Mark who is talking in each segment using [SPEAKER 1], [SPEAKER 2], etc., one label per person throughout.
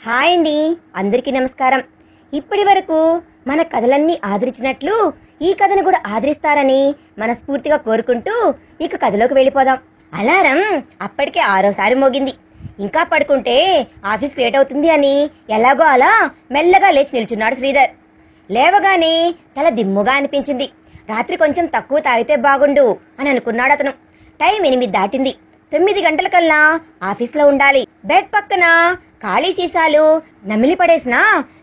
[SPEAKER 1] Hi అండి, అందరికీ నమస్కారం. ఇప్పటి వరకు మన కథలన్నీ ఆదరించినట్లు ఈ కథను కూడా ఆదరిస్తారని మనస్ఫూర్తిగా కోరుకుంటూ ఇక కథలోకి వెళ్ళిపోదాం. అలారం అప్పటికే 6వ సారి మోగింది. ఇంకా పడుకుంటే ఆఫీస్కి లేట్ అవుతుంది అని ఎలాగో అలా మెల్లగా లేచి నిల్చున్నాడు శ్రీధర్. లేవగానే తల దిమ్ముగా అనిపించింది. రాత్రి కొంచెం తక్కువ తాగితే బాగుండు అని అనుకున్నాడు అతను. టైం 8 దాటింది. 9 గంటలకల్లా ఆఫీస్లో ఉండాలి. బెడ్ పక్కన ఖాళీ సీసాలు, నమిలి పడేసిన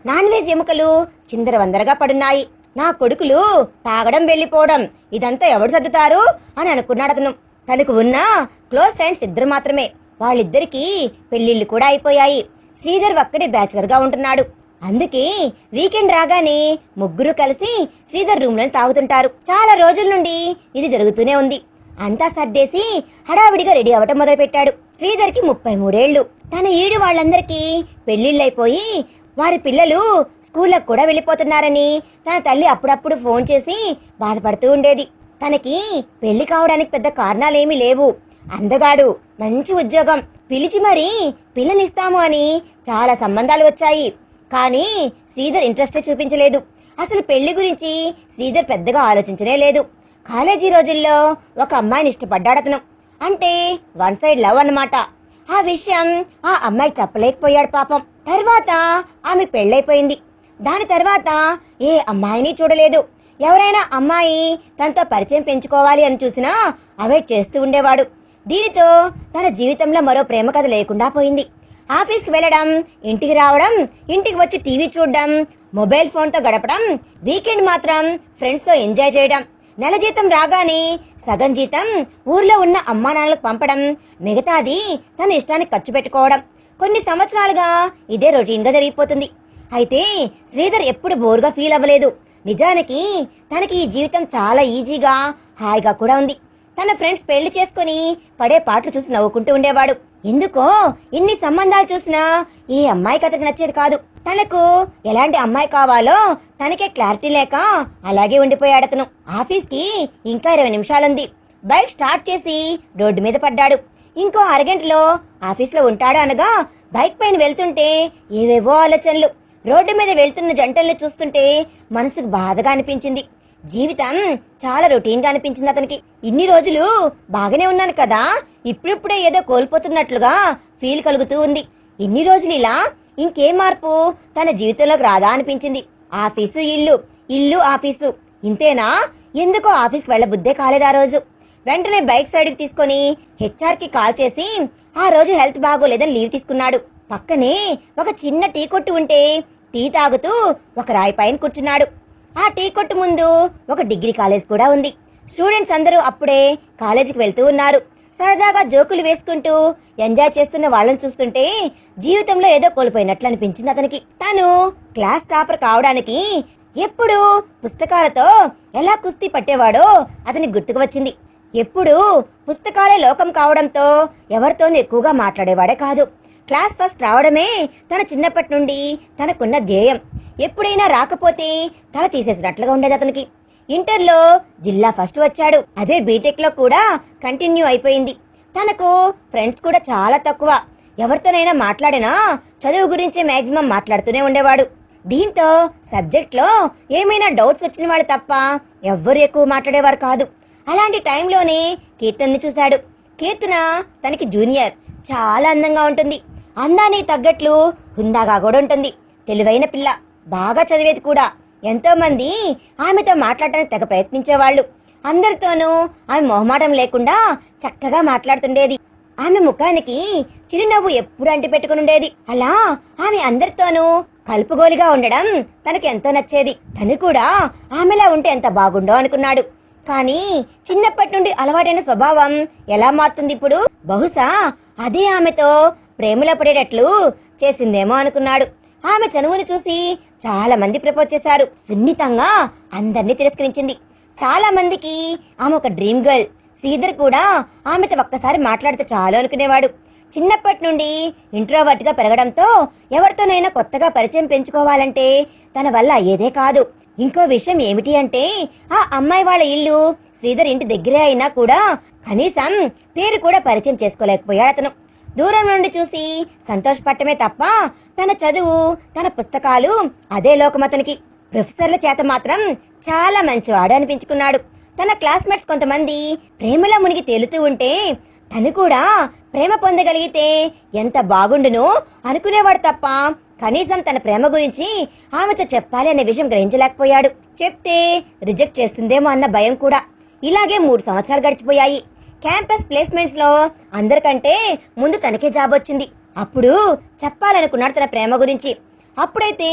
[SPEAKER 1] నాన్ వెజ్ ఎముకలు చిందరవందరగా పడున్నాయి. నా కొడుకులు తాగడం వెళ్ళిపోవడం ఇదంతా ఎవరు సర్దుతారు అని అనుకున్నాడు అతను. తనకు ఉన్న క్లోజ్ ఫ్రెండ్స్ 2 మాత్రమే. వాళ్ళిద్దరికీ పెళ్లిళ్ళు కూడా అయిపోయాయి. శ్రీధర్ ఒక్కడే బ్యాచులర్ గా ఉంటున్నాడు. అందుకే వీకెండ్ రాగానే ముగ్గురు కలిసి శ్రీధర్ రూమ్ లో తాగుతుంటారు. చాలా రోజుల నుండి ఇది జరుగుతూనే ఉంది. అంతా సర్దేసి హడావిడిగా రెడీ అవటం మొదలు పెట్టాడు. శ్రీధర్ కి 33 ఏళ్లు. తన ఈడు వాళ్ళందరికీ పెళ్లిళ్ళైపోయి వారి పిల్లలు స్కూళ్ళకు కూడా వెళ్ళిపోతున్నారని తన తల్లి అప్పుడప్పుడు ఫోన్ చేసి బాధపడుతూ ఉండేది. తనకి పెళ్లి కావడానికి పెద్ద కారణాలేమీ లేవు. అందగాడు, మంచి ఉద్యోగం, పిలిచి మరీ పిల్లనిస్తాము అని చాలా సంబంధాలు వచ్చాయి. కానీ శ్రీధర్ ఇంట్రెస్టే చూపించలేదు. అసలు పెళ్లి గురించి శ్రీధర్ పెద్దగా ఆలోచించనే లేదు. కాలేజీ రోజుల్లో ఒక అమ్మాయిని ఇష్టపడ్డాడతను. అంటే 1 సైడ్ లవ్ అన్నమాట. ఆ విషయం ఆ అమ్మాయి చెప్పలేకపోయాడు పాపం. తర్వాత ఆమె పెళ్ళైపోయింది. దాని తర్వాత ఏ అమ్మాయిని చూడలేదు. ఎవరైనా అమ్మాయి తనతో పరిచయం పెంచుకోవాలి అని చూసినా అవాయిడ్ చేస్తూ ఉండేవాడు. దీనితో తన జీవితంలో మరో ప్రేమ కథ లేకుండా పోయింది. ఆఫీస్కి వెళ్ళడం, ఇంటికి రావడం, ఇంటికి వచ్చి టీవీ చూడడం, మొబైల్ ఫోన్తో గడపడం, వీకెండ్ మాత్రం ఫ్రెండ్స్తో ఎంజాయ్ చేయడం, నెల జీతం రాగానే సగం జీతం ఊర్లో ఉన్న అమ్మా నాన్నలకు పంపడం, మిగతాది తన ఇష్టానికి ఖర్చు పెట్టుకోవడం. కొన్ని సంవత్సరాలుగా ఇదే రొటీన్గా జరిగిపోతుంది. అయితే శ్రీధర్ ఎప్పుడు బోర్గా ఫీల్ అవ్వలేదు. నిజానికి తనకి ఈ జీవితం చాలా ఈజీగా, హాయిగా కూడా ఉంది. తన ఫ్రెండ్స్ పెళ్లి చేసుకుని పడే పాటలు చూసి నవ్వుకుంటూ ఉండేవాడు. ఎందుకో ఇన్ని సంబంధాలు చూసినా ఏ అమ్మాయి కథకు నచ్చేది కాదు. తనకు ఎలాంటి అమ్మాయి కావాలో తనకే క్లారిటీ లేక అలాగే ఉండిపోయాడు అతను. ఆఫీస్కి ఇంకా 20 నిమిషాలుంది. బైక్ స్టార్ట్ చేసి రోడ్డు మీద పడ్డాడు. ఇంకో అరగంటలో ఆఫీస్లో ఉంటాడు అనగా బైక్ పైన వెళ్తుంటే ఏవేవో ఆలోచనలు. రోడ్డు మీద వెళ్తున్న జంటల్ని చూస్తుంటే మనసుకు బాధగా అనిపించింది. జీవితం చాలా రొటీన్ గా అనిపించింది అతనికి. ఇన్ని రోజులు బాగానే ఉన్నాను కదా, ఇప్పుడిప్పుడే ఏదో కోల్పోతున్నట్లుగా ఫీల్ కలుగుతూ ఉంది. ఇన్ని రోజులు ఇలా ఇంకే మార్పు తన జీవితంలోకి రాదా అనిపించింది. ఆఫీసు ఇల్లు, ఇల్లు ఆఫీసు, ఇంతేనా? ఎందుకో ఆఫీస్కి వెళ్ళబుద్దే కాలేదు ఆ రోజు. వెంటనే బైక్ సైడ్కి తీసుకొని హెచ్ఆర్ కి కాల్ చేసి ఆ రోజు హెల్త్ బాగోలేదని లీవ్ తీసుకున్నాడు. పక్కనే ఒక చిన్న టీ కొట్టు ఉంటే టీ తాగుతూ ఒక రాయి పైన కూర్చున్నాడు. ఆ టీ కొట్టు ముందు ఒక డిగ్రీ కాలేజ్ కూడా ఉంది. స్టూడెంట్స్ అందరూ అప్పుడే కాలేజీకి వెళ్తూ ఉన్నారు. సరదాగా జోకులు వేసుకుంటూ ఎంజాయ్ చేస్తున్న వాళ్ళని చూస్తుంటే జీవితంలో ఏదో కోల్పోయినట్లు అనిపించింది అతనికి. తను క్లాస్ టాపర్ కావడానికి ఎప్పుడు పుస్తకాలతో ఎలా కుస్తీ పట్టేవాడో అతనికి గుర్తుకు వచ్చింది. ఎప్పుడు పుస్తకాలే లోకం కావడంతో ఎవరితోనూ ఎక్కువగా మాట్లాడేవాడే కాదు. క్లాస్ ఫస్ట్ రావడమే తన చిన్నప్పటి నుండి తనకున్న ధ్యేయం. ఎప్పుడైనా రాకపోతే తల తీసేసినట్లుగా ఉండేది అతనికి. ఇంటర్లో జిల్లా ఫస్ట్ వచ్చాడు. అదే బీటెక్ లో కూడా కంటిన్యూ అయిపోయింది. తనకు ఫ్రెండ్స్ కూడా చాలా తక్కువ. ఎవరితోనైనా మాట్లాడినా చదువు గురించే మాక్సిమం మాట్లాడుతూనే ఉండేవాడు. దీంతో సబ్జెక్ట్ లో ఏమైనా డౌట్స్ వచ్చిన వాళ్ళు తప్ప ఎవ్వరు ఎక్కువ మాట్లాడేవారు కాదు. అలాంటి టైంలోనే కీర్తన్ని చూశాడు. కీర్తన తనకి జూనియర్. చాలా అందంగా ఉంటుంది. అందానికి తగ్గట్లు హుందాగా కూడా ఉంటుంది. తెలివైన పిల్ల, బాగా చదివేది కూడా. ఎంతో మంది ఆమెతో మాట్లాడటానికి తెగ ప్రయత్నించేవాళ్ళు. అందరితోనూ ఆమె మొహమాటం లేకుండా చక్కగా మాట్లాడుతుండేది. ఆమె ముఖానికి చిరునవ్వు ఎప్పుడు అంటి పెట్టుకుని ఉండేది. అలా ఆమె అందరితోనూ కలుపుగోలుగా ఉండడం తనకు ఎంతో నచ్చేది. తను కూడా ఆమెలా ఉంటే ఎంత బాగుండో అనుకున్నాడు. కానీ చిన్నప్పటి నుండి అలవాటైన స్వభావం ఎలా మారుతుంది ఇప్పుడు? బహుశా అదే ఆమెతో ప్రేమలో పడేటట్లు చేసిందేమో అనుకున్నాడు. ఆమె చనువుని చూసి చాలా మంది ప్రపోజ్ చేశారు. సున్నితంగా అందరినీ తిరస్కరించింది. చాలా మందికి ఆమె ఒక డ్రీమ్ గర్ల్. శ్రీధర్ కూడా ఆమెతో ఒక్కసారి మాట్లాడితే చాలు అనుకునేవాడు. చిన్నప్పటి నుండి ఇంట్రోవర్ట్ గా పెరగడంతో ఎవరితోనైనా కొత్తగా పరిచయం పెంచుకోవాలంటే తన వల్ల అయ్యేదే కాదు. ఇంకో విషయం ఏమిటి అంటే ఆ అమ్మాయి వాళ్ళ ఇల్లు శ్రీధర్ ఇంటి దగ్గరే అయినా కూడా కనీసం పేరు కూడా పరిచయం చేసుకోలేకపోయాడు అతను. దూరం నుండి చూసి సంతోషపడటమే తప్ప తన చదువు, తన పుస్తకాలు అదే లోకం అతనికి. ప్రొఫెసర్ల చేత మాత్రం చాలా మంచివాడు అనిపించుకున్నాడు. తన క్లాస్మేట్స్ కొంతమంది ప్రేమలో మునిగి తేలుతూ ఉంటే తను కూడా ప్రేమ పొందగలిగితే ఎంత బాగుండునో అనుకునేవాడు తప్ప కనీసం తన ప్రేమ గురించి ఆమెతో చెప్పాలి అనే విషయం గ్రహించలేకపోయాడు. చెప్తే రిజెక్ట్ చేస్తుందేమో అన్న భయం కూడా. ఇలాగే 3 సంవత్సరాలు గడిచిపోయాయి. క్యాంపస్ ప్లేస్మెంట్స్ లో అందరికంటే ముందు తనకే జాబ్ వచ్చింది. అప్పుడు చెప్పాలనుకున్నాడు తన ప్రేమ గురించి. అప్పుడైతే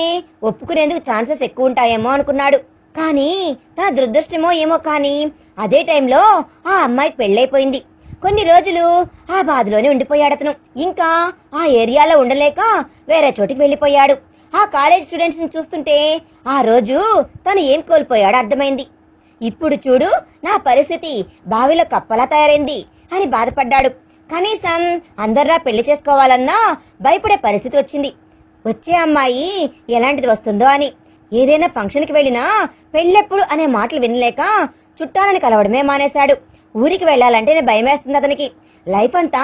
[SPEAKER 1] ఒప్పుకునేందుకు ఛాన్సెస్ ఎక్కువ ఉంటాయేమో అనుకున్నాడు. కానీ తన దురదృష్టమో ఏమో కానీ అదే టైంలో ఆ అమ్మాయికి పెళ్ళైపోయింది. కొన్ని రోజులు ఆ బాధలోనే ఉండిపోయాడు అతను. ఇంకా ఆ ఏరియాలో ఉండలేక వేరే చోటికి వెళ్ళిపోయాడు. ఆ కాలేజ్ స్టూడెంట్స్ ని చూస్తుంటే ఆ రోజు తను ఏం కోల్పోయాడో అర్థమైంది. ఇప్పుడు చూడు నా పరిస్థితి బావిలో కప్పలా తయారైంది అని బాధపడ్డాడు. కనీసం అందర్లా పెళ్లి చేసుకోవాలన్నా భయపడే పరిస్థితి వచ్చింది. వచ్చే అమ్మాయి ఎలాంటిది వస్తుందో అని. ఏదైనా ఫంక్షన్కి వెళ్ళినా పెళ్ళెప్పుడు అనే మాటలు వినలేక చుట్టాలని కలవడమే మానేశాడు. ఊరికి వెళ్ళాలంటేనే భయమేస్తుంది అతనికి. లైఫ్ అంతా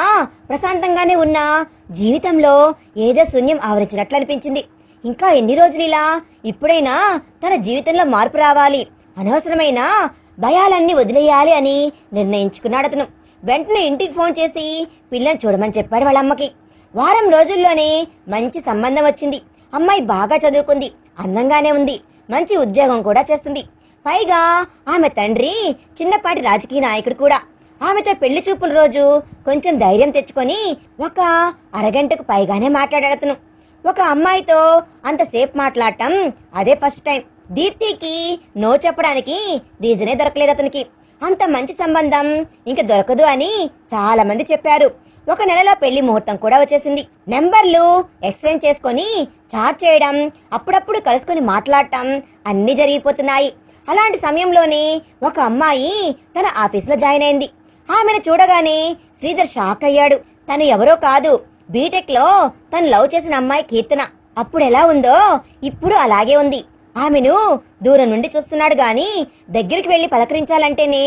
[SPEAKER 1] ప్రశాంతంగానే ఉన్నా జీవితంలో ఏదో శూన్యం ఆవరించినట్లు అనిపించింది. ఇంకా ఎన్ని రోజులు ఇలా? ఇప్పుడైనా తన జీవితంలో మార్పు రావాలి, అనవసరమైన భయాలన్నీ వదిలేయాలి అని నిర్ణయించుకున్నాడు అతను. వెంటనే ఇంటికి ఫోన్ చేసి పిల్లని చూడమని చెప్పాడు వాళ్ళ అమ్మకి. వారం రోజుల్లోనే మంచి సంబంధం వచ్చింది. అమ్మాయి బాగా చదువుకుంది, అందంగానే ఉంది, మంచి ఉద్యోగం కూడా చేస్తుంది. పైగా ఆమె తండ్రి చిన్నపాటి రాజకీయ నాయకుడు కూడా. ఆమెతో పెళ్లి చూపుల రోజు కొంచెం ధైర్యం తెచ్చుకొని ఒక అరగంటకు పైగానే మాట్లాడాడు అతను. ఒక అమ్మాయితో అంతసేపు మాట్లాడటం అదే ఫస్ట్ టైం. దీప్తికి నో చెప్పడానికి రీజనే దొరకలేదు అతనికి. అంత మంచి సంబంధం ఇంక దొరకదు అని చాలా మంది చెప్పారు. 1 నెలలో పెళ్లి ముహూర్తం కూడా వచ్చేసింది. నెంబర్లు ఎక్స్చేంజ్ చేసుకొని చాట్ చేయడం, అప్పుడప్పుడు కలుసుకొని మాట్లాడటం అన్నీ జరిగిపోతున్నాయి. అలాంటి సమయంలోనే ఒక అమ్మాయి తన ఆఫీస్లో జాయిన్ అయింది. ఆమెను చూడగానే శ్రీధర్ షాక్ అయ్యాడు. తను ఎవరో కాదు, బీటెక్ లో తను లవ్ చేసిన అమ్మాయి కీర్తన. అప్పుడు ఎలా ఉందో ఇప్పుడు అలాగే ఉంది. ఆమెను దూరం నుండి చూస్తున్నాడు గాని దగ్గరికి వెళ్లి పలకరించాలంటేనే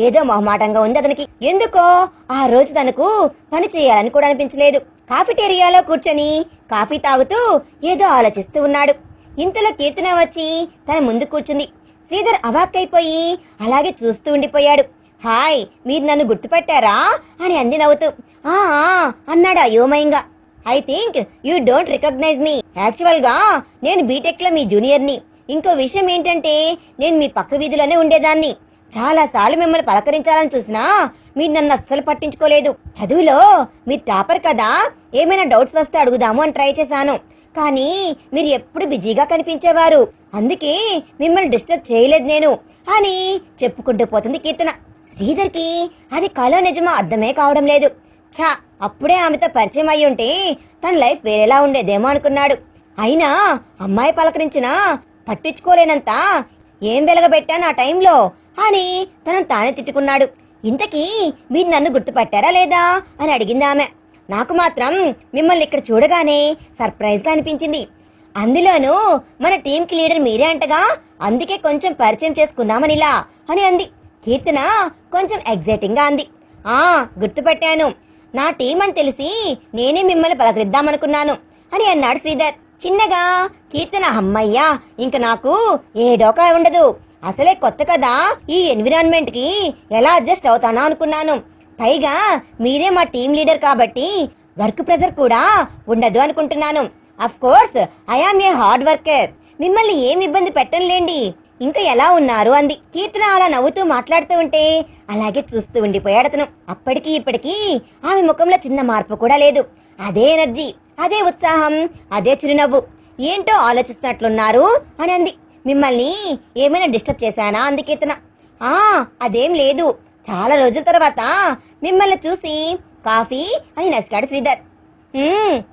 [SPEAKER 1] ఏదో మొహమాటంగా ఉంది అతనికి. ఎందుకో ఆ రోజు తనకు పని చేయాలని కూడా అనిపించలేదు. కాఫిటేరియాలో కూర్చొని కాఫీ తాగుతూ ఏదో ఆలోచిస్తూ ఉన్నాడు. ఇంతలో కీర్తన వచ్చి తన ముందు కూర్చుంది. శ్రీధర్ అవాక్కైపోయి అలాగే చూస్తూ ఉండిపోయాడు. హాయ్, మీరు నన్ను గుర్తుపెట్టారా అని అంది నవ్వుతూ. ఆ అన్నాడు అయోమయంగా. I think you don't recognise me. యాక్చువల్ గా నేను బీటెక్ లో మీ జూనియర్ని. ఇంకో విషయం ఏంటంటే నేను మీ పక్క వీధిలోనే ఉండేదాన్ని. చాలా సార్లు మిమ్మల్ని పలకరించాలని చూసినా మీరు నన్ను అస్సలు పట్టించుకోలేదు. చదువులో మీరు టాపర్ కదా, ఏమైనా డౌట్స్ వస్తే అడుగుదాము అని ట్రై చేశాను. కానీ మీరు ఎప్పుడు బిజీగా కనిపించేవారు, అందుకే మిమ్మల్ని డిస్టర్బ్ చేయలేదు నేను అని చెప్పుకుంటూ పోతుంది కీర్తన. శ్రీధర్కి అది కలో నిజమో అర్థమే కావడం లేదు. ఛా, అప్పుడే ఆమెతో పరిచయం అయ్యి ఉంటే తన లైఫ్ వేరేలా ఉండేదేమో అనుకున్నాడు. అయినా అమ్మాయి పలకరించినా పట్టించుకోలేనంత ఏం వెలగబెట్టాను ఆ టైంలో అని తనను తానే తిట్టుకున్నాడు. ఇంతకీ మీరు నన్ను గుర్తుపట్టారా లేదా అని అడిగింది ఆమె. నాకు మాత్రం మిమ్మల్ని ఇక్కడ చూడగానే సర్ప్రైజ్ గా అనిపించింది. అందులోనూ మన టీంకి లీడర్ మీరే అంటగా, అందుకే కొంచెం పరిచయం చేసుకుందామనిలా అని అంది. కీర్తన కొంచెం ఎగ్జైటింగ్ గా అంది. గుర్తుపట్టాను, నా టీం అని తెలిసి నేనే మిమ్మల్ని పలకరిద్దామనుకున్నాను అని అన్నాడు శ్రీధర్ చిన్నగా. కీర్తన అమ్మయ్యా, ఇంక నాకు ఏ డోకా ఉండదు, అసలే కొత్త కదా, ఈ ఎన్విరాన్మెంట్ కి ఎలా అడ్జస్ట్ అవుతానా అనుకున్నాను. పైగా మీరే మా టీం లీడర్ కాబట్టి వర్క్ ప్రెజర్ కూడా ఉండదు అనుకుంటున్నాను. Of course I am a hard worker, మిమ్మల్ని ఏం ఇబ్బంది పెట్టనులేండి. ఇంకా ఎలా ఉన్నారు అంది. కీర్తన అలా నవ్వుతూ మాట్లాడుతూ ఉంటే అలాగే చూస్తూ ఉండిపోయాడు అతను. అప్పటికి ఇప్పటికీ ఆమె ముఖంలో చిన్న మార్పు కూడా లేదు. అదే ఎనర్జీ, అదే ఉత్సాహం, అదే చిరునవ్వు. ఏంటో ఆలోచిస్తున్నట్లున్నారు అని అంది. మిమ్మల్ని ఏమైనా డిస్టర్బ్ చేశానా అంది కీర్తన. అదేం లేదు, చాలా రోజుల తర్వాత మిమ్మల్ని చూసి కాఫీ అని నసికాడు శ్రీధర్.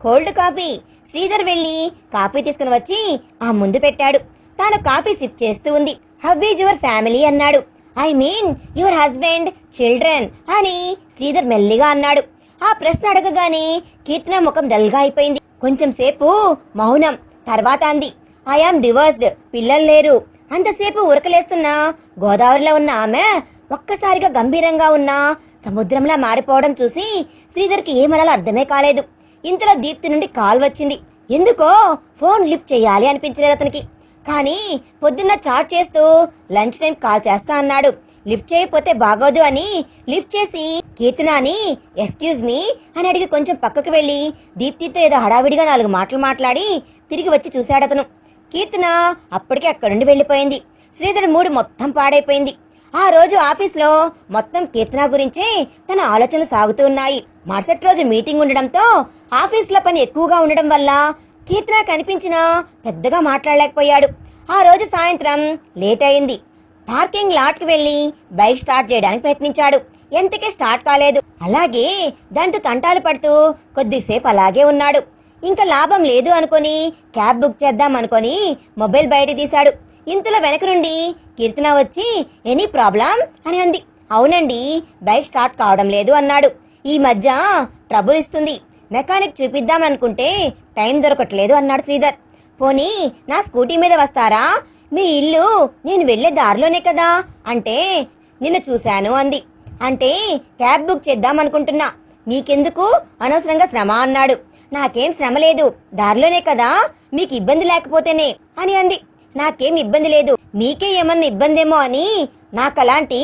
[SPEAKER 1] Cold coffee. శ్రీధర్ వెళ్ళి కాఫీ తీసుకుని వచ్చి ఆ ముందు పెట్టాడు. తాను కాఫీ సిప్ చేస్తూ ఉంది. హౌ ఈజ్ యువర్ ఫ్యామిలీ అన్నాడు. I mean your husband, children అని శ్రీధర్ మెల్లిగా అన్నాడు. ఆ ప్రశ్న అడగగానే కీర్తన ముఖం డల్ గా అయిపోయింది. కొంచెం సేపు మౌనం. తర్వాత అంది, ఐ ఆమ్ డివోర్స్డ్, పిల్లలు లేరు. అంతసేపు ఉరకలేస్తున్న గోదావరిలో ఉన్న ఆమె ఒక్కసారిగా గంభీరంగా ఉన్న సముద్రంలా మారిపోవడం చూసి శ్రీధర్కి ఏమనాలో అర్థమే కాలేదు. ఇంతలో దీప్తి నుండి కాల్ వచ్చింది. ఎందుకో ఫోన్ లిఫ్ట్ చేయాలి అనిపించలేదు అతనికి. కానీ పొద్దున్న చాట్ చేస్తూ లంచ్ టైం కాల్ చేస్తా అన్నాడు. లిఫ్ట్ చేయకపోతే బాగోదు అని లిఫ్ట్ చేసి కీర్తనాని ఎక్స్క్యూజ్ మీ అని అడిగి కొంచెం పక్కకు వెళ్ళి దీప్తితో ఏదో హడావిడిగా 4 మాటలు మాట్లాడి తిరిగి వచ్చి చూశాడు అతను. కీర్తన అప్పటికే అక్కడి నుండి వెళ్ళిపోయింది. శ్రీధర్ మూడు మొత్తం పాడైపోయింది. ఆ రోజు ఆఫీస్లో మొత్తం కీర్తన గురించే తన ఆలోచనలు సాగుతూ ఉన్నాయి. మరుసటి రోజు మీటింగ్ ఉండడంతో ఆఫీస్లో పని ఎక్కువగా ఉండడం వల్ల కీర్తన కనిపించినా పెద్దగా మాట్లాడలేకపోయాడు. ఆ రోజు సాయంత్రం లేట్ అయింది. పార్కింగ్ లాట్కి వెళ్లి బైక్ స్టార్ట్ చేయడానికి ప్రయత్నించాడు. ఎంతకే స్టార్ట్ కాలేదు. అలాగే దాంతో తంటాలు పడుతూ కొద్దిసేపు అలాగే ఉన్నాడు. ఇంకా లాభం లేదు అనుకొని క్యాబ్ బుక్ చేద్దాం అనుకొని మొబైల్ బయట తీశాడు. ఇంతలో వెనక నుండి కీర్తన వచ్చి ఎనీ ప్రాబ్లం అని అంది. అవునండి, బైక్ స్టార్ట్ కావడం లేదు అన్నాడు. ఈ మధ్య ట్రబుల్ ఇస్తుంది, మెకానిక్ చూపిద్దామనుకుంటే టైం దొరకట్లేదు అన్నాడు శ్రీధర్. పోనీ నా స్కూటీ మీద వస్తారా, మీ ఇల్లు నేను వెళ్లే దారిలోనే కదా అంటే నిన్ను చూశాను అంది. అంటే క్యాబ్ బుక్ చేద్దాం అనుకుంటున్నా, మీకెందుకు అనవసరంగా శ్రమ అన్నాడు. నాకేం శ్రమ లేదు, దారిలోనే కదా, మీకు ఇబ్బంది లేకపోతేనే అని అంది. నాకేం ఇబ్బంది లేదు, మీకే ఏమన్నా ఇబ్బందేమో అని. నాకలాంటి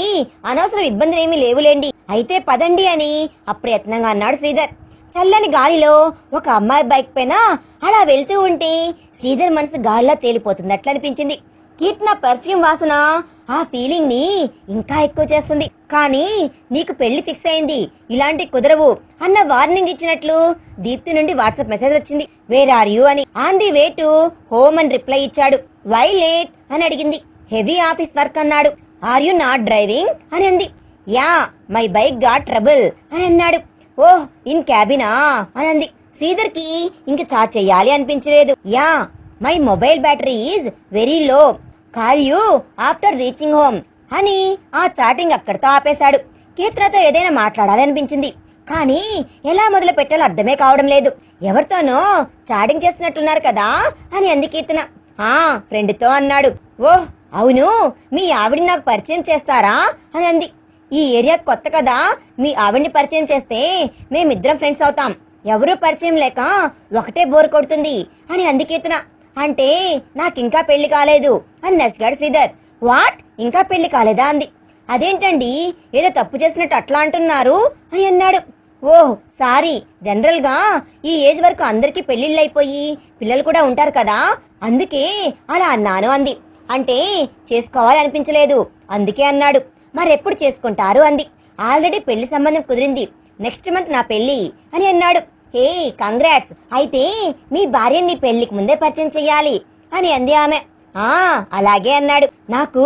[SPEAKER 1] అనవసరం ఇబ్బందులేమీ లేవులేండి, అయితే పదండి అని అప్పుడు యత్నంగా అన్నాడు శ్రీధర్. చల్లని గాలిలో ఒక అమ్మాయి బైక్ పైన అలా వెళ్తూ ఉంటే శ్రీధర్ మనసు గాలిలో తేలిపోతున్నట్లు అనిపించింది. కీర్తన పర్ఫ్యూమ్ వాసన ఆ ఫీలింగ్ ని ఇంకా ఎక్కువ చేస్తుంది. కానీ నీకు పెళ్లి ఫిక్స్ అయింది, ఇలాంటి కుదరవు అన్న వార్నింగ్ ఇచ్చినట్లు దీప్తి నుండి వాట్సాప్ మెసేజ్ వచ్చింది. వేర్ ఆర్ యూ అని. On the way to home అని రిప్లై ఇచ్చాడు. వై లేట్ అని అడిగింది. హెవీ ఆఫీస్ వర్క్ అన్నాడు. ఆర్ యు నాట్ డ్రైవింగ్ అని అంది. Yeah my bike got trouble అని అన్నాడు. ఓహ్ ఇన్ క్యాబినా అని అంది. శ్రీధర్ కి ఇంక చాట్ చెయ్యాలి అనిపించలేదు. Yeah my mobile battery is very low, call you after reaching home అని ఆ చాటింగ్ అక్కడితో ఆపేశాడు. కీర్తనతో ఏదైనా మాట్లాడాలి అనిపించింది. కానీ ఎలా మొదలు పెట్టాలో అర్థమే కావడం లేదు. ఎవరితోనో చాటింగ్ చేస్తున్నట్టున్నారు కదా అని అంది కీర్తన. ఆ ఫ్రెండ్తో అన్నాడు. ఓహ్ అవును, మీ ఆవిడిని నాకు పరిచయం చేస్తారా అని అంది. ఈ ఏరియా కొత్త కదా, మీ ఆవిడ్ని పరిచయం చేస్తే మేమిద్దరం ఫ్రెండ్స్ అవుతాం, ఎవరూ పరిచయం లేక ఒకటే బోర్ కొడుతుంది అని అంది కీర్తన. అంటే నాకింకా పెళ్లి కాలేదు అని నసిగాడు శ్రీధర్. వాట్, ఇంకా పెళ్లి కాలేదా అంది. అదేంటండి ఏదో తప్పు చేసినట్టు అట్లా అంటున్నారు అని అన్నాడు. ఓహ్ సారీ, జనరల్ గా ఈ ఏజ్ వరకు అందరికీ పెళ్లిళ్ళు అయిపోయి పిల్లలు కూడా ఉంటారు కదా, అందుకే అలా అన్నాను అంది. అంటే చేసుకోవాలనిపించలేదు అందుకే అన్నాడు. మరెప్పుడు చేసుకుంటారు అంది. ఆల్రెడీ పెళ్లి సంబంధం కుదిరింది, నెక్స్ట్ మంత్ నా పెళ్లి అని అన్నాడు. హే కంగ్రాట్స్, అయితే మీ భార్యని నీ పెళ్లికి ముందే పరిచయం చెయ్యాలి అని అంది ఆమె. ఆ అలాగే అన్నాడు. నాకు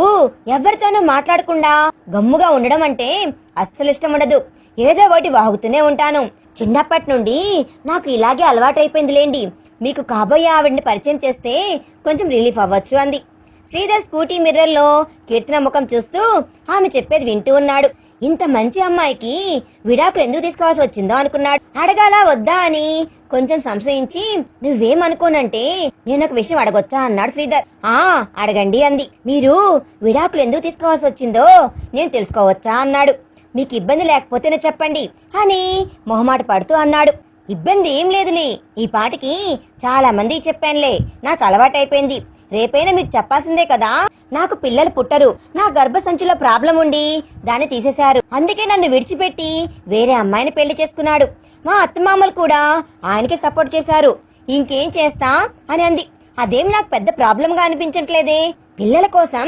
[SPEAKER 1] ఎవరితోనూ మాట్లాడకుండా గమ్ముగా ఉండడం అంటే అస్సలు ఇష్టం ఉండదు, ఏదో ఒకటి వాగుతూనే ఉంటాను. చిన్నప్పటి నుండి నాకు ఇలాగే అలవాటైపోయిందిలేండి, మీకు కాబోయే ఆవిడ్ని పరిచయం చేస్తే కొంచెం రిలీఫ్ అవ్వచ్చు అంది. శ్రీధర్ స్కూటీ మిర్రర్లో కీర్తన ముఖం చూస్తూ ఆమె చెప్పేది వింటూ ఉన్నాడు. ఇంత మంచి అమ్మాయికి విడాకులు ఎందుకు తీసుకోవాల్సి వచ్చిందో అనుకున్నాడు. అడగాలా వద్దా అని కొంచెం సంశయించి నువ్వేమనుకోనంటే నేను ఒక విషయం అడగొచ్చా అన్నాడు శ్రీధర్. ఆ అడగండి అంది. మీరు విడాకులు ఎందుకు తీసుకోవాల్సి వచ్చిందో నేను తెలుసుకోవచ్చా అన్నాడు. మీకు ఇబ్బంది లేకపోతేనే చెప్పండి అని మొహమాట పడుతూ అన్నాడు. ఇబ్బంది ఏం లేదులే, ఈ పాటికి చాలా మందికి చెప్పానులే, నాకు అలవాటైపోయింది, రేపైనా మీకు చెప్పాల్సిందే కదా. నాకు పిల్లలు పుట్టరు, నా గర్భసంచిలో ప్రాబ్లం ఉండి దాన్ని తీసేశారు, అందుకే నన్ను విడిచిపెట్టి వేరే అమ్మాయిని పెళ్లి చేసుకున్నాడు. మా అత్తమామలు కూడా ఆయనకి సపోర్ట్ చేశారు, ఇంకేం చేస్తా అని అంది. అదేం నాకు పెద్ద ప్రాబ్లంగా అనిపించట్లేదే, పిల్లల కోసం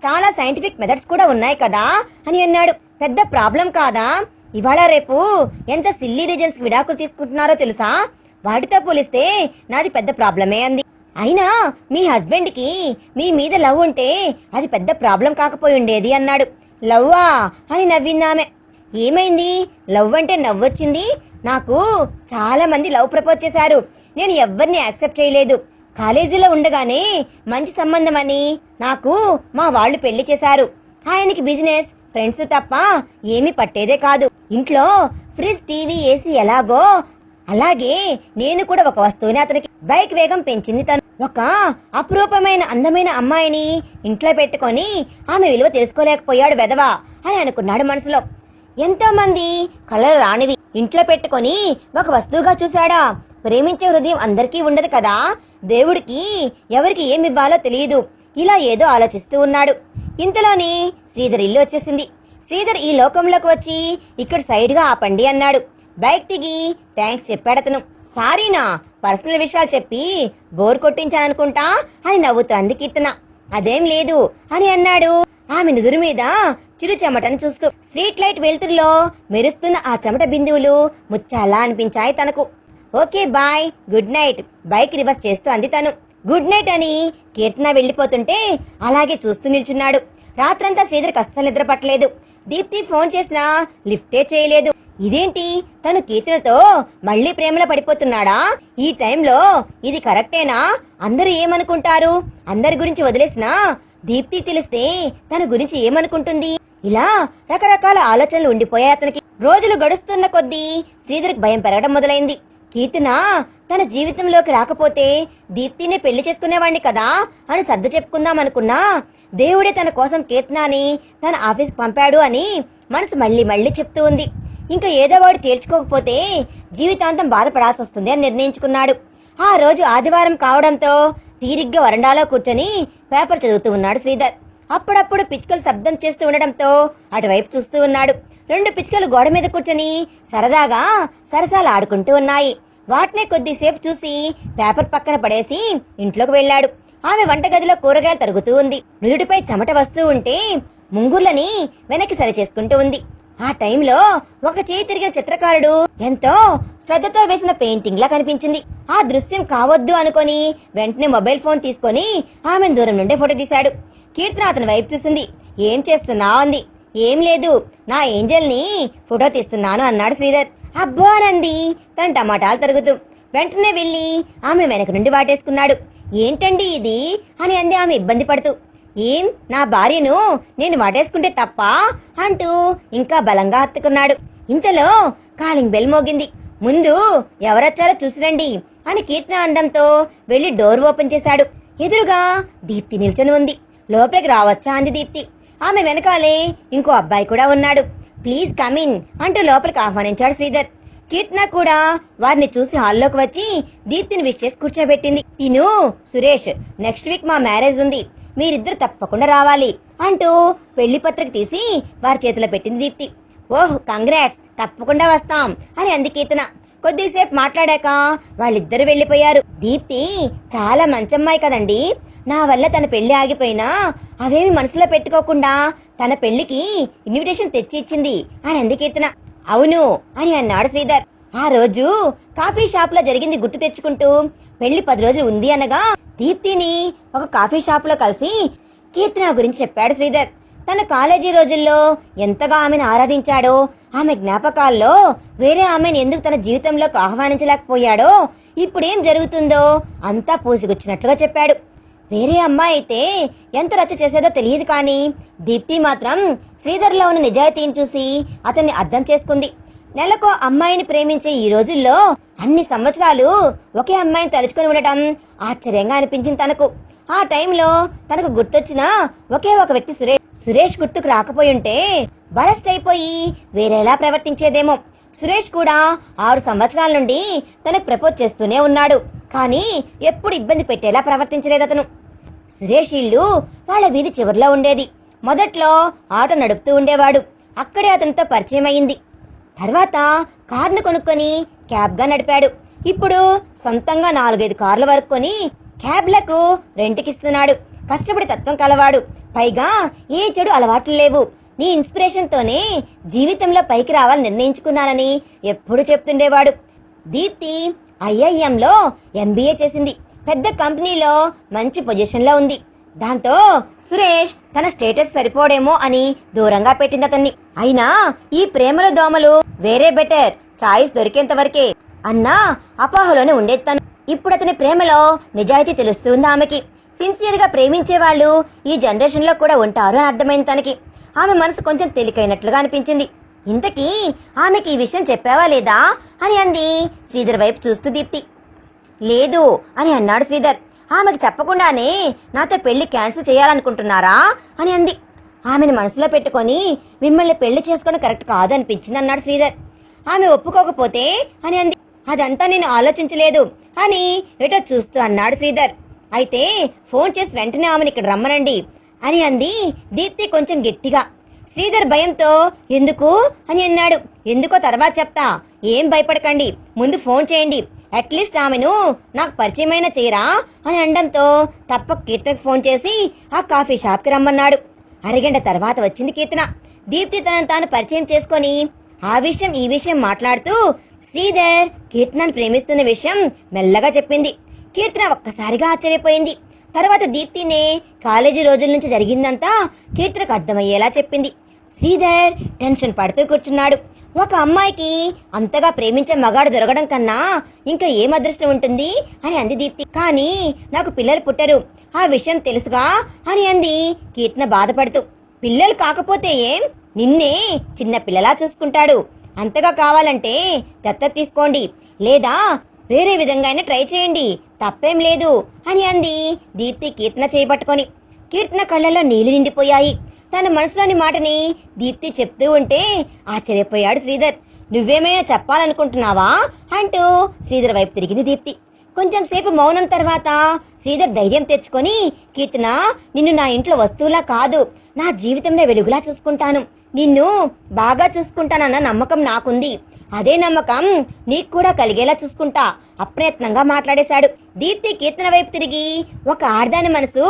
[SPEAKER 1] చాలా సైంటిఫిక్ మెథడ్స్ కూడా ఉన్నాయి కదా అని అన్నాడు. పెద్ద ప్రాబ్లం కాదా, ఇవాళ రేపు ఎంత సిల్లీ రీజన్స్ విడాకులు తీసుకుంటున్నారో తెలుసా, వాటితో పోలిస్తే నాది పెద్ద ప్రాబ్లమే అంది. అయినా మీ హస్బెండ్ కి మీ మీద లవ్ ఉంటే అది పెద్ద ప్రాబ్లం కాకపోయి ఉండేది అన్నాడు. లవ్వా అని నవ్విందామె. ఏమైంది, లవ్ అంటే నవ్వొచ్చింది, నాకు చాలా మంది లవ్ ప్రపోజ్ చేశారు, నేను ఎవ్వరిని యాక్సెప్ట్ చేయలేదు. కాలేజీలో ఉండగానే మంచి సంబంధం అని నాకు మా వాళ్ళు పెళ్లి చేశారు. ఆయనకి బిజినెస్, ఫ్రెండ్స్ తప్ప ఏమీ పట్టేదే కాదు. ఇంట్లో ఫ్రిడ్జ్, టీవీ, ఏసీ ఎలాగో అలాగే నేను కూడా ఒక వస్తువుని అతనికి. బైక్ వేగం పెంచింది తను. ఒక అపురూపమైన అందమైన అమ్మాయిని ఇంట్లో పెట్టుకొని ఆమె విలువ తెలుసుకోలేకపోయాడు వెధవా అని అనుకున్నాడు మనసులో. ఎంతో మంది కలలు రానివి ఇంట్లో పెట్టుకొని ఒక వస్తువుగా చూశాడా? ప్రేమించే హృదయం అందరికీ ఉండదు కదా. దేవుడికి ఎవరికి ఏమి ఇవ్వాలో తెలియదు. ఇలా ఏదో ఆలోచిస్తూ ఉన్నాడు. ఇంతలోని శ్రీధర్ ఇల్లు వచ్చేసింది. శ్రీధర్ ఈ లోకంలోకి వచ్చి ఇక్కడ సైడ్గా ఆపండి అన్నాడు. బైక్ దిగి థ్యాంక్స్ చెప్పాడతను. సారీనా, పర్సనల్ విషయాలు చెప్పి బోర్ కొట్టించాననుకుంటా అని నవ్వుతోంది కీర్తన. అదేం లేదు అని అన్నాడు ఆమె నుదురు మీద చిరు చెమటను చూస్తూ. స్ట్రీట్ లైట్ వెలుతురులో మెరుస్తున్న ఆ చెమట బిందువులు ముచ్చాలా అనిపించాయి తనకు. Okay bye, good night, bike reverse చేస్తూ అంది తను. గుడ్ నైట్ అని కీర్తన వెళ్ళిపోతుంటే అలాగే చూస్తూ నిల్చున్నాడు. రాత్రంతా శ్రీధర్కి అస్సలు నిద్ర పట్టలేదు. దీప్తి ఫోన్ చేసినా లిఫ్టే చేయలేదు. ఇదేంటి, తను కీర్తనతో మళ్ళీ ప్రేమలో పడిపోతున్నాడా? ఈ టైంలో ఇది కరెక్టేనా? అందరూ ఏమనుకుంటారు? అందరి గురించి వదిలేసినా దీప్తి తెలిస్తే తన గురించి ఏమనుకుంటుంది? ఇలా రకరకాల ఆలోచనలు ఉండిపోయాయి అతనికి. రోజులు గడుస్తున్న కొద్దీ శ్రీధర్కి భయం పెరగడం మొదలైంది. కీర్తన తన జీవితంలోకి రాకపోతే దీప్తినే పెళ్లి చేసుకునేవాణ్ణి కదా అని సర్దు చెప్పుకుందాం అనుకున్నా, దేవుడే తన కోసం కీర్తనాని తన ఆఫీస్కి పంపాడు అని మనసు మళ్ళీ మళ్ళీ చెప్తూ ఉంది. ఇంకా ఏదో వాడు తేల్చుకోకపోతే జీవితాంతం బాధపడాల్సి వస్తుంది అని నిర్ణయించుకున్నాడు. ఆ రోజు ఆదివారం కావడంతో తీరిగ్గా వరండాలో కూర్చొని పేపర్ చదువుతూ ఉన్నాడు శ్రీధర్. అప్పుడప్పుడు పిచ్చుకలు శబ్దం చేస్తూ ఉండడంతో అటువైపు చూస్తూ ఉన్నాడు. 2 పిచ్చుకలు గోడ మీద కూర్చొని సరదాగా సరసాలు ఆడుకుంటూ ఉన్నాయి. వాటినే కొద్దిసేపు చూసి పేపర్ పక్కన పడేసి ఇంట్లోకి వెళ్ళాడు. ఆమె వంటగదిలో కూరగాయలు తరుగుతూ ఉంది. నుదుటిపై చెమట వస్తూ ఉంటే ముంగుర్లని వెనక్కి సరి చేసుకుంటూ ఉంది. ఆ టైంలో ఒక చేయి తిరిగిన చిత్రకారుడు ఎంతో శ్రద్ధతో వేసిన పెయింటింగ్ లా కనిపించింది. ఆ దృశ్యం కావద్దు అనుకొని వెంటనే మొబైల్ ఫోన్ తీసుకొని ఆమెను దూరం నుండే ఫోటో తీశాడు. కీర్తన అతని వైపు చూసింది. ఏం చేస్తున్నావు అంది. ఏం లేదు, నా ఏంజల్ ని ఫోటో తీస్తున్నాను అన్నాడు శ్రీధర్. అబ్బో అనంది తన టమాటాలు తరుగుతూ. వెంటనే వెళ్ళి ఆమె వెనక నుండి వాటేసుకున్నాడు. ఏంటండి ఇది అని అంది ఆమె ఇబ్బంది పడుతూ. ఏం, నా భార్యను నేను వాటేసుకుంటే తప్ప అంటూ ఇంకా బలంగా హత్తుకున్నాడు. ఇంతలో కాలింగ్ బెల్ మోగింది. ముందు ఎవరొచ్చారో చూసిరండి అని కీర్తన అనడంతో వెళ్లి డోర్ ఓపెన్ చేశాడు. ఎదురుగా దీప్తి నిల్చొని ఉంది. లోపలికి రావచ్చా అంది దీప్తి. ఆమె వెనకాలే ఇంకో అబ్బాయి కూడా ఉన్నాడు. ప్లీజ్ కమిన్ అంటూ లోపలికి ఆహ్వానించాడు శ్రీధర్. కీర్తన కూడా వారిని చూసి హాల్లోకి వచ్చి దీప్తిని విష్ చేసి కూర్చోబెట్టింది. తిను, సురేష్, నెక్స్ట్ వీక్ మా మ్యారేజ్ ఉంది, మీరిద్దరు తప్పకుండా రావాలి అంటూ పెళ్లి పత్రిక తీసి వారి చేతిలో పెట్టింది దీప్తి. ఓహ్ కంగ్రాట్స్, తప్పకుండా వస్తాం అని అంది కీర్తన. కొద్దిసేపు మాట్లాడాక వాళ్ళిద్దరు వెళ్ళిపోయారు. దీప్తి చాలా మంచమ్మాయి కదండి, నా వల్ల తన పెళ్లి ఆగిపోయినా అవేమి మనసులో పెట్టుకోకుండా తన పెళ్లికి ఇన్విటేషన్ తెచ్చి ఇచ్చింది అని అంది కీర్తన. అవును అని అన్నాడు శ్రీధర్. ఆ రోజు కాఫీ షాప్ లో జరిగింది గుర్తు తెచ్చుకుంటూ పెళ్లి 10 రోజులు ఉంది అనగా దీప్తిని ఒక కాఫీ షాప్ లో కలిసి కీర్తన గురించి చెప్పాడు శ్రీధర్. తన కాలేజీ రోజుల్లో ఎంతగా ఆమెను ఆరాధించాడో, ఆమె జ్ఞాపకాల్లో వేరే ఆమెను ఎందుకు తన జీవితంలోకి ఆహ్వానించలేకపోయాడో, ఇప్పుడేం జరుగుతుందో అంతా పూసిగుచ్చినట్లుగా చెప్పాడు. వేరే అమ్మాయి అయితే ఎంత రచ్చ చేసేదో తెలియదు, కానీ దీప్తి మాత్రం శ్రీధర్లో ఉన్న నిజాయితీని చూసి అతన్ని అర్థం చేసుకుంది. నెలకో అమ్మాయిని ప్రేమించే ఈ రోజుల్లో అన్ని సంవత్సరాలు ఒకే అమ్మాయిని తలుచుకొని ఉండటం ఆశ్చర్యంగా అనిపించింది తనకు. ఆ టైంలో తనకు గుర్తొచ్చిన ఒకే ఒక వ్యక్తి సురేష్ గుర్తుకు రాకపోయి ఉంటే బరస్ట్ అయిపోయి వేరేలా ప్రవర్తించేదేమో. సురేష్ కూడా 6 సంవత్సరాల నుండి తనకు ప్రపోజ్ చేస్తూనే ఉన్నాడు, కానీ ఎప్పుడు ఇబ్బంది పెట్టేలా ప్రవర్తించలేదు అతను. సురేష్ ఇల్లు వాళ్ళ వీధి చివరిలో ఉండేది. మొదట్లో ఆటో నడుపుతూ ఉండేవాడు. అక్కడే అతనితో పరిచయం అయింది. తర్వాత కార్ను కొనుక్కొని క్యాబ్గా నడిపాడు. ఇప్పుడు సొంతంగా 4-5 కార్ల వరకు కొని క్యాబ్లకు రెంట్కిస్తున్నాడు. కష్టపడి తత్వం కలవాడు. పైగా ఏ చెడు అలవాట్లు లేవు. నీ ఇన్స్పిరేషన్తోనే జీవితంలో పైకి రావాలని నిర్ణయించుకున్నానని ఎప్పుడు చెప్తుండేవాడు. దీప్తి IIMలో MBA చేసింది. పెద్ద కంపెనీలో మంచి పొజిషన్లో ఉంది. దాంతో సురేష్ తన స్టేటస్ సరిపోడేమో అని దూరంగా పెట్టింది అతన్ని. అయినా ఈ ప్రేమల దోమలు వేరే బెటర్, చాయిస్ దొరికేంత వరకే అన్న అపోహలోనే ఉండేది తను. ఇప్పుడు అతని ప్రేమలో నిజాయితీ తెలుస్తుంది ఆమెకి. సిన్సియర్గా ప్రేమించే వాళ్ళు ఈ జనరేషన్లో కూడా ఉంటారు అని అర్థమైంది తనకి. ఆమె మనసు కొంచెం తేలికైనట్లుగా అనిపించింది. ఇంతకీ ఆమెకి ఈ విషయం చెప్పావా లేదా అని అంది శ్రీధర్ వైపు చూస్తూ దీప్తి. లేదు అని అన్నాడు శ్రీధర్. ఆమెకు చెప్పకుండానే నాతో పెళ్లి క్యాన్సిల్ చేయాలనుకుంటున్నారా అని అంది. ఆమెను మనసులో పెట్టుకొని మిమ్మల్ని పెళ్లి చేసుకోవడం కరెక్ట్ కాదనిపించింది అన్నాడు శ్రీధర్. ఆమె ఒప్పుకోకపోతే అని అంది. అదంతా నేను ఆలోచించలేదు అని ఎటో చూస్తూ అన్నాడు శ్రీధర్. అయితే ఫోన్ చేసి వెంటనే ఆమెను ఇక్కడ రమ్మనండి అని అంది దీప్తి కొంచెం గట్టిగా. శ్రీధర్ భయంతో ఎందుకు అని అన్నాడు. ఎందుకో తర్వాత చెప్తా, ఏం భయపడకండి, ముందు ఫోన్ చేయండి, అట్లీస్ట్ ఆమెను నాకు పరిచయమైన చేయరా అని అనడంతో తప్పక కీర్తనకు ఫోన్ చేసి ఆ కాఫీ షాప్కి రమ్మన్నాడు. అరగంట తర్వాత వచ్చింది కీర్తన. దీప్తి తనను తాను పరిచయం చేసుకొని ఆ విషయం ఈ విషయం మాట్లాడుతూ శ్రీధర్ కీర్తనను ప్రేమిస్తున్న విషయం మెల్లగా చెప్పింది. కీర్తన ఒక్కసారిగా ఆశ్చర్యపోయింది. తర్వాత దీప్తినే కాలేజీ రోజుల నుంచి జరిగిందంతా కీర్తనకు అర్థమయ్యేలా చెప్పింది. శ్రీధర్ టెన్షన్ పడుతూ కూర్చున్నాడు. ఒక అమ్మాయికి అంతగా ప్రేమించే మగాడు దొరకడం కన్నా ఇంకా ఏం అదృష్టం ఉంటుంది అని అంది దీప్తి. కానీ నాకు పిల్లలు పుట్టరు, ఆ విషయం తెలుసుగా అని అంది కీర్తన బాధపడుతూ. పిల్లలు కాకపోతే ఏం, నిన్నే చిన్న పిల్లలా చూసుకుంటాడు, అంతగా కావాలంటే దత్తత తీసుకోండి, లేదా వేరే విధంగా అయినా ట్రై చేయండి, తప్పేం లేదు అని అంది దీప్తి కీర్తన చేయబట్టుకొని. కీర్తన కళ్ళల్లో నీళ్లు నిండిపోయాయి. తన మనసులోని మాటని దీప్తి చెప్తూ ఉంటే ఆశ్చర్యపోయాడు శ్రీధర్. నువ్వేమైనా చెప్పాలనుకుంటున్నావా అంటూ శ్రీధర్ వైపు తిరిగింది దీప్తి. కొంచెం సేపు మౌనం తర్వాత శ్రీధర్ ధైర్యం తెచ్చుకొని, కీర్తన, నిన్ను నా ఇంట్లో వస్తువులా కాదు, నా జీవితంలో వెలుగులా చూసుకుంటాను, నిన్ను బాగా చూసుకుంటానన్న నమ్మకం నాకుంది, అదే నమ్మకం నీకు కూడా కలిగేలా చూసుకుంటా అప్రయత్నంగా మాట్లాడేశాడు. దీప్తి కీర్తన వైపు తిరిగి, ఒక ఆడదాని మనసు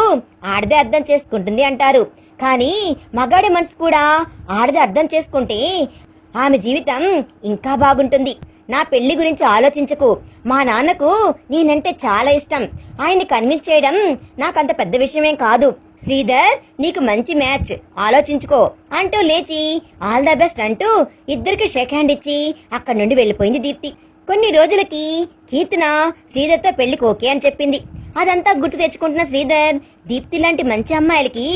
[SPEAKER 1] ఆడదే అర్థం చేసుకుంటుంది అంటారు, కానీ మగాడి మనసు కూడా ఆడదే అర్థం చేసుకుంటే ఆమె జీవితం ఇంకా బాగుంటుంది. నా పెళ్లి గురించి ఆలోచించకు, మా నాన్నకు నేనంటే చాలా ఇష్టం, ఆయన్ని కన్విన్స్ చేయడం నాకంత పెద్ద విషయమేం కాదు. శ్రీధర్, నీకు మంచి మ్యాచ్, ఆలోచించుకో అంటూ లేచి ఆల్ ద బెస్ట్ అంటూ ఇద్దరికి షేక్ హ్యాండ్ ఇచ్చి అక్కడి నుండి వెళ్ళిపోయింది దీప్తి. కొన్ని రోజులకి కీర్తన శ్రీధర్తో పెళ్లికి ఓకే అని చెప్పింది. అదంతా గుర్తు తెచ్చుకుంటున్న శ్రీధర్ దీప్తి లాంటి మంచి అమ్మాయిలకి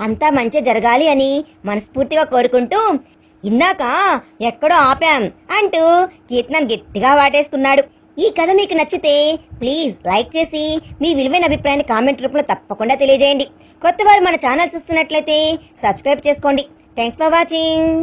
[SPEAKER 1] అంతా మంచి జరగాలి అని మనస్ఫూర్తిగా కోరుకుంటూ, ఇందాక ఎక్కడో ఆపాం అంటూ కీర్తనను గట్టిగా వాటేసుకున్నాడు. ఈ కథ మీకు నచ్చితే ప్లీజ్ లైక్ చేసి మీ విలువైన అభిప్రాయాన్ని కామెంట్ రూపంలో తప్పకుండా తెలియజేయండి. కొత్త వారు మన ఛానల్ చూస్తున్నట్లయితే సబ్స్క్రైబ్ చేసుకోండి. Thanks for watching.